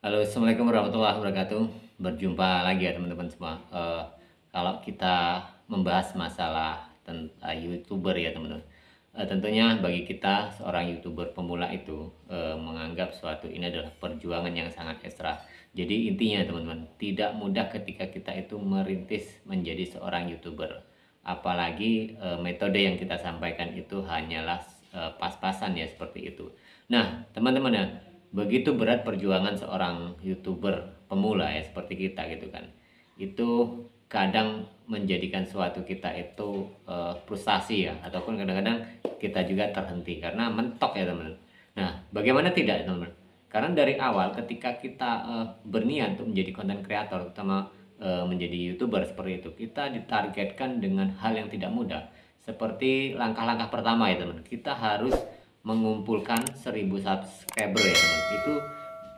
Halo, assalamualaikum warahmatullahi wabarakatuh. Berjumpa lagi ya teman-teman semua. Kalau kita membahas masalah tentang youtuber ya teman-teman. Tentunya bagi kita seorang youtuber pemula itu menganggap suatu ini adalah perjuangan yang sangat ekstra. Jadi intinya teman-teman, tidak mudah ketika kita itu merintis menjadi seorang youtuber. Apalagi metode yang kita sampaikan itu hanyalah pas-pasan ya seperti itu. Nah teman-teman ya, begitu berat perjuangan seorang youtuber pemula ya seperti kita gitu kan, itu kadang menjadikan suatu kita itu frustasi ya, ataupun kadang-kadang kita juga terhenti karena mentok ya teman-teman. Nah bagaimana tidak teman-teman, karena dari awal ketika kita berniat untuk menjadi content creator, terutama menjadi youtuber seperti itu, kita ditargetkan dengan hal yang tidak mudah. Seperti langkah-langkah pertama ya teman, kita harus mengumpulkan 1000 subscriber ya teman. Itu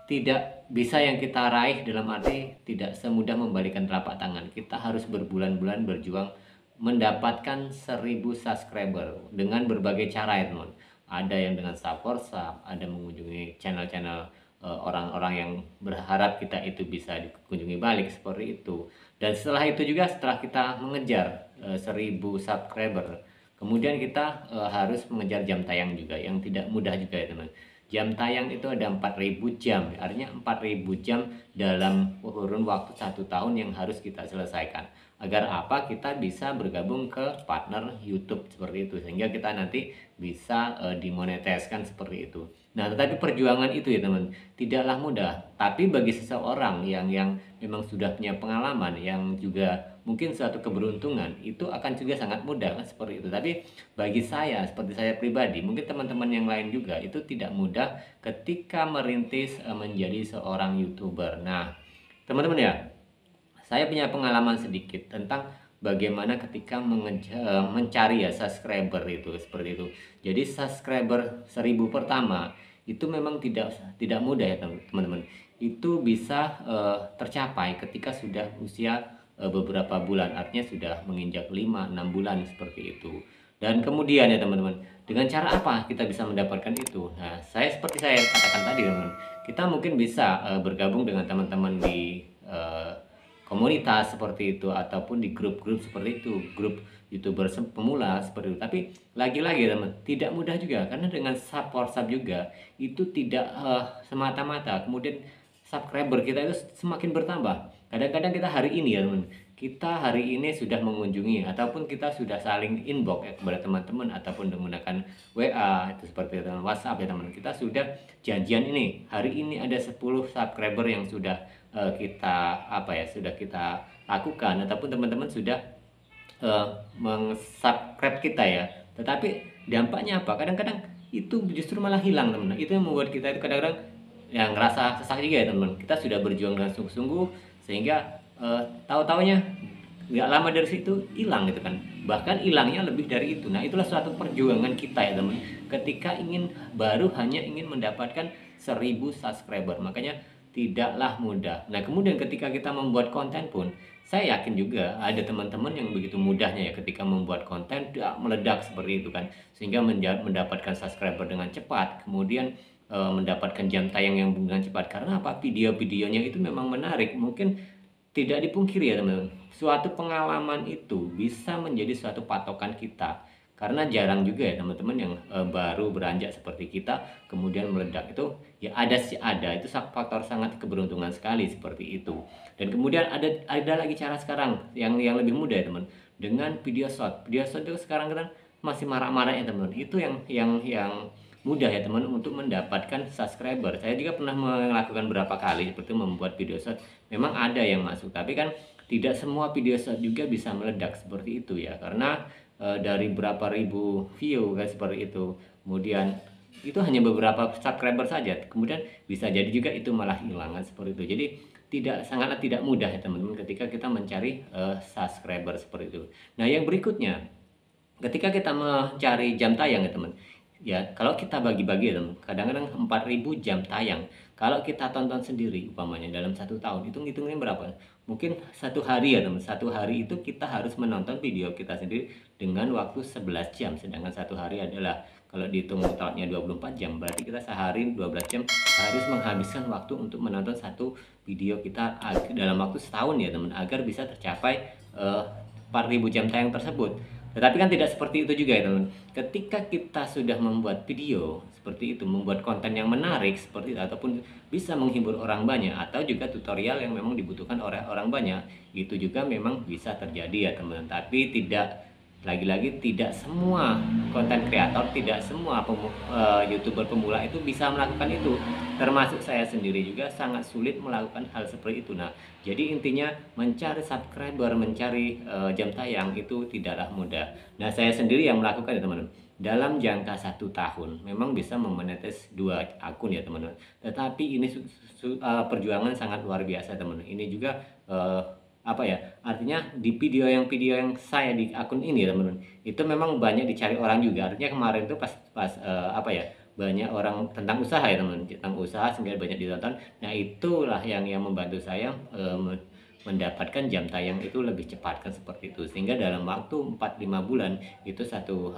tidak bisa yang kita raih, dalam arti tidak semudah membalikan telapak tangan. Kita harus berbulan-bulan berjuang mendapatkan 1000 subscriber dengan berbagai cara ya teman. Ada yang dengan sub for sub, ada mengunjungi channel-channel orang-orang yang berharap kita itu bisa dikunjungi balik seperti itu. Dan setelah itu juga, setelah kita mengejar 1000 subscriber, kemudian kita harus mengejar jam tayang juga, yang tidak mudah juga ya teman. Jam tayang itu ada 4000 jam, artinya 4000 jam dalam kurun waktu 1 tahun yang harus kita selesaikan. Agar apa? Kita bisa bergabung ke partner YouTube seperti itu, sehingga kita nanti bisa dimonetiskan seperti itu. Nah, tetapi perjuangan itu ya teman, tidaklah mudah. Tapi bagi seseorang yang memang sudah punya pengalaman, yang juga mungkin suatu keberuntungan, itu akan juga sangat mudah kan seperti itu. Tapi bagi saya, seperti saya pribadi, mungkin teman-teman yang lain juga, itu tidak mudah ketika merintis menjadi seorang YouTuber. Nah, teman-teman ya, saya punya pengalaman sedikit tentang bagaimana ketika mencari ya subscriber itu seperti itu. Jadi subscriber 1000 pertama itu memang tidak mudah ya teman-teman. Itu bisa tercapai ketika sudah usia beberapa bulan, artinya sudah menginjak 5-6 bulan seperti itu. Dan kemudian ya teman-teman, dengan cara apa kita bisa mendapatkan itu? Nah, seperti saya katakan tadi teman-teman, kita mungkin bisa bergabung dengan teman-teman di komunitas seperti itu, ataupun di grup-grup seperti itu, grup youtuber pemula seperti itu. Tapi lagi-lagi teman, tidak mudah juga, karena dengan support sub juga itu tidak semata-mata kemudian subscriber kita itu semakin bertambah. Kadang-kadang kita hari ini ya teman, kita hari ini sudah mengunjungi ataupun kita sudah saling inbox ya, kepada teman-teman, ataupun menggunakan WA itu seperti teman, WhatsApp ya teman, kita sudah janjian ini hari ini ada 10 subscriber yang sudah kita sudah kita lakukan, ataupun teman-teman sudah meng-subscribe kita ya. Tetapi dampaknya apa? Kadang-kadang itu justru malah hilang teman-teman. Itu yang membuat kita itu kadang-kadang yang ngerasa sesak juga ya teman-teman. Kita sudah berjuang dengan sungguh-sungguh, sehingga tahu-taunya nggak lama dari situ hilang gitu kan. Bahkan hilangnya lebih dari itu. Nah, itulah suatu perjuangan kita ya teman, ketika hanya ingin mendapatkan 1000 subscriber. Makanya tidaklah mudah. Nah, kemudian ketika kita membuat konten pun, saya yakin juga ada teman-teman yang begitu mudahnya ya ketika membuat konten meledak seperti itu kan, sehingga mendapatkan subscriber dengan cepat, kemudian mendapatkan jam tayang yang dengan cepat. Karena apa? Video-videonya itu memang menarik. Mungkin tidak dipungkiri ya teman-teman, suatu pengalaman itu bisa menjadi suatu patokan kita, karena jarang juga ya teman-teman yang baru beranjak seperti kita kemudian meledak. Itu ya ada sih, ada itu faktor sangat keberuntungan sekali seperti itu. Dan kemudian ada lagi cara sekarang yang lebih mudah ya teman, dengan video shot itu sekarang kan masih marak-marak ya teman. Itu yang mudah ya teman untuk mendapatkan subscriber. Saya juga pernah melakukan beberapa kali seperti membuat video shot, memang ada yang masuk, tapi kan tidak semua video shot juga bisa meledak seperti itu ya, karena dari berapa ribu view kan seperti itu, kemudian itu hanya beberapa subscriber saja, kemudian bisa jadi juga itu malah hilang kan seperti itu. Jadi sangatlah tidak mudah ya teman-teman ketika kita mencari subscriber seperti itu. Nah, yang berikutnya, ketika kita mencari jam tayang ya teman, ya kalau kita bagi-bagi ya teman, kadang-kadang 4000 jam tayang, kalau kita tonton sendiri umpamanya dalam 1 tahun, hitung-hitungnya berapa? Mungkin 1 hari ya teman, 1 hari itu kita harus menonton video kita sendiri dengan waktu 11 jam, sedangkan 1 hari adalah kalau dihitung totalnya 24 jam, berarti kita sehari 12 jam harus menghabiskan waktu untuk menonton satu video kita dalam waktu setahun ya teman, agar bisa tercapai 4.000 jam tayang tersebut. Tetapi kan tidak seperti itu juga ya teman. Ketika kita sudah membuat video seperti itu, membuat konten yang menarik seperti itu, ataupun bisa menghibur orang banyak, atau juga tutorial yang memang dibutuhkan oleh orang banyak, itu juga memang bisa terjadi ya teman. Tapi lagi-lagi tidak semua konten kreator, tidak semua YouTuber pemula itu bisa melakukan itu. Termasuk saya sendiri juga sangat sulit melakukan hal seperti itu. Nah, jadi intinya mencari subscriber, mencari jam tayang itu tidaklah mudah. Nah, saya sendiri yang melakukan ya teman-teman. Dalam jangka 1 tahun memang bisa memonetis 2 akun ya teman-teman. Tetapi ini perjuangan sangat luar biasa teman-teman. Ini juga apa ya, artinya di video yang saya di akun ini ya teman-teman, itu memang banyak dicari orang juga. Artinya kemarin tuh pas apa ya, banyak orang tentang usaha ya teman-teman, tentang usaha sehingga banyak ditonton. Nah, itulah yang membantu saya mendapatkan jam tayang itu lebih cepat kan seperti itu, sehingga dalam waktu 4-5 bulan itu satu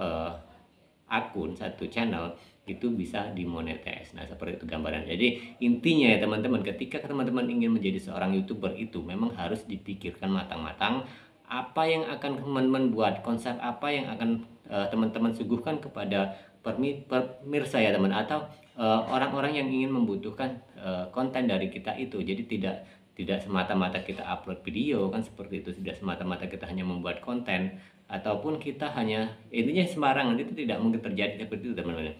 akun, satu channel itu bisa dimonetis. Nah, seperti itu gambaran. Jadi intinya ya teman-teman, ketika teman-teman ingin menjadi seorang YouTuber itu memang harus dipikirkan matang-matang apa yang akan teman-teman buat, konsep apa yang akan teman-teman suguhkan kepada pemirsa ya teman, atau orang-orang yang ingin membutuhkan konten dari kita itu. Jadi tidak semata-mata kita upload video kan seperti itu, tidak semata-mata kita hanya membuat konten, ataupun kita hanya intinya sembarangan, itu tidak mungkin terjadi seperti itu teman-teman.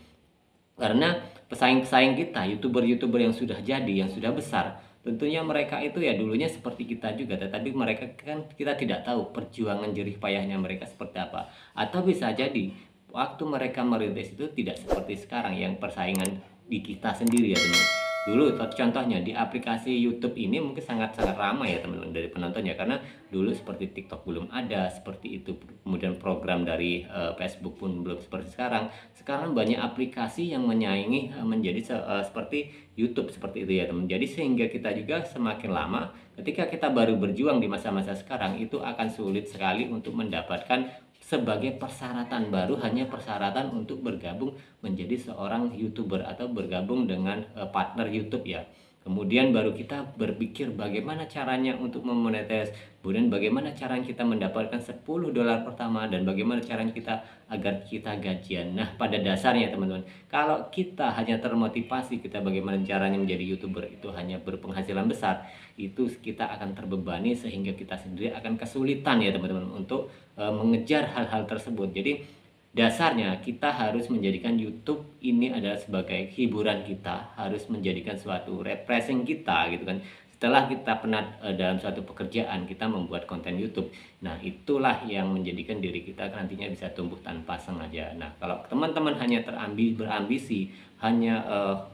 Karena pesaing-pesaing kita, YouTuber-YouTuber yang sudah jadi, yang sudah besar, tentunya mereka itu ya dulunya seperti kita juga, tetapi mereka kan kita tidak tahu perjuangan jerih payahnya mereka seperti apa. Atau bisa jadi waktu mereka merintis itu tidak seperti sekarang yang persaingan di kita sendiri ya teman. Dulu contohnya di aplikasi YouTube ini mungkin sangat-sangat ramai ya teman-teman dari penontonnya, karena dulu seperti TikTok belum ada seperti itu, kemudian program dari Facebook pun belum seperti sekarang. Sekarang banyak aplikasi yang menyaingi menjadi seperti YouTube seperti itu ya teman. Jadi sehingga kita juga semakin lama ketika kita baru berjuang di masa-masa sekarang itu akan sulit sekali untuk mendapatkan sebagai persyaratan baru, hanya persyaratan untuk bergabung menjadi seorang YouTuber atau bergabung dengan partner YouTube ya. Kemudian baru kita berpikir bagaimana caranya untuk memonetis, kemudian bagaimana caranya kita mendapatkan $10 pertama, dan bagaimana caranya kita agar kita gajian. Nah, pada dasarnya teman-teman, kalau kita hanya termotivasi kita bagaimana caranya menjadi YouTuber itu hanya berpenghasilan besar, itu kita akan terbebani sehingga kita sendiri akan kesulitan ya teman-teman untuk mengejar hal-hal tersebut. Jadi dasarnya kita harus menjadikan YouTube ini adalah sebagai hiburan kita, harus menjadikan suatu refreshing kita gitu kan. Setelah kita penat dalam suatu pekerjaan, kita membuat konten YouTube. Nah, itulah yang menjadikan diri kita nantinya bisa tumbuh tanpa sengaja. Nah, kalau teman-teman hanya berambisi, hanya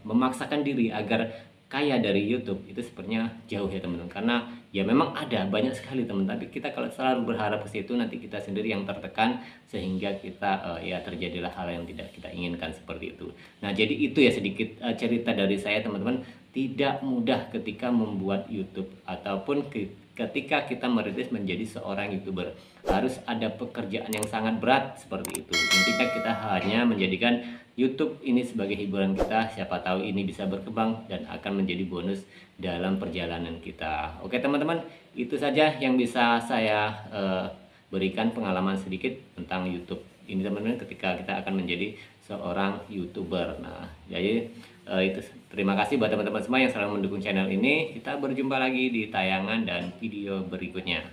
memaksakan diri agar kaya dari YouTube, itu sebenarnya jauh ya teman-teman. Karena ya memang ada banyak sekali teman, tapi kita kalau selalu berharap ke situ nanti kita sendiri yang tertekan sehingga kita ya terjadilah hal yang tidak kita inginkan seperti itu. Nah, jadi itu ya sedikit cerita dari saya teman-teman. Tidak mudah ketika membuat YouTube ataupun ketika kita merintis menjadi seorang YouTuber. Harus ada pekerjaan yang sangat berat seperti itu. Intinya kita hanya menjadikan YouTube ini sebagai hiburan kita, siapa tahu ini bisa berkembang dan akan menjadi bonus dalam perjalanan kita. Oke teman-teman, itu saja yang bisa saya berikan pengalaman sedikit tentang YouTube ini teman-teman ketika kita akan menjadi seorang YouTuber. Nah, jadi itu terima kasih buat teman-teman semua yang selalu mendukung channel ini. Kita berjumpa lagi di tayangan dan video berikutnya.